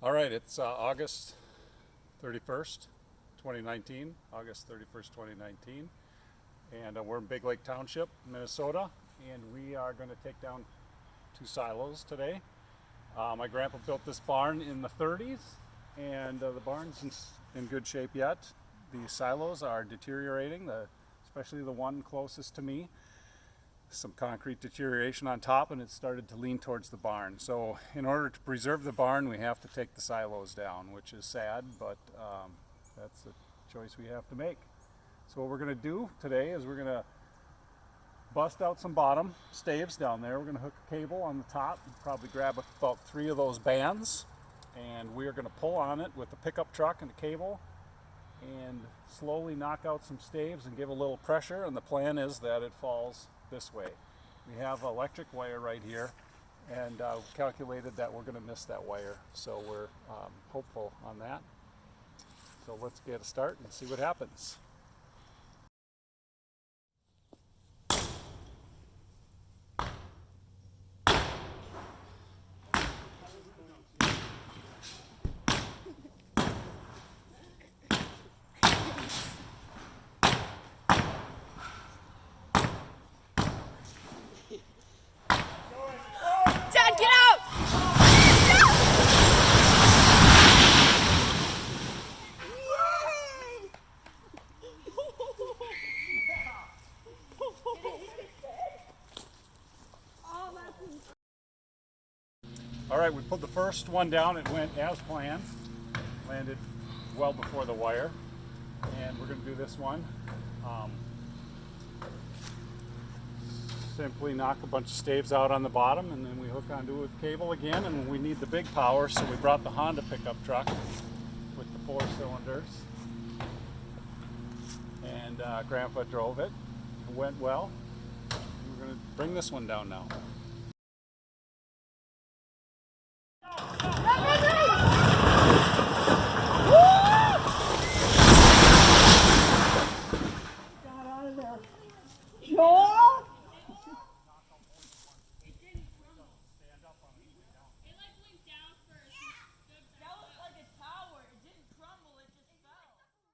All right, it's August 31st, 2019, August 31st, 2019, and we're in Big Lake Township, Minnesota, and we are going to take down 2 silos today. My grandpa built this barn in the 30s, and the barn's in good shape yet. The silos are deteriorating, especially the one closest to me. Some concrete deterioration on top, and it started to lean towards the barn. So in order to preserve the barn, we have to take the silos down, which is sad, but that's the choice we have to make. So what we're going to do today is we're going to bust out some bottom staves down there. We're going to hook a cable on the top, probably grab about 3 of those bands, and we are going to pull on it with a pickup truck and a cable and slowly knock out some staves and give a little pressure, and the plan is that it falls this way. We have electric wire right here, and calculated that we're going to miss that wire, so we're hopeful on that. So let's get a start and see what happens. Dad, get out! All right, we put the first one down. It went as planned, landed well before the wire, and we're going to do this one. Simply knock a bunch of staves out on the bottom, and then we hook onto it with cable again, and we need the big power, so we brought the Honda pickup truck with the 4 cylinders, and Grandpa drove it. It went well. We're going to bring this one down now.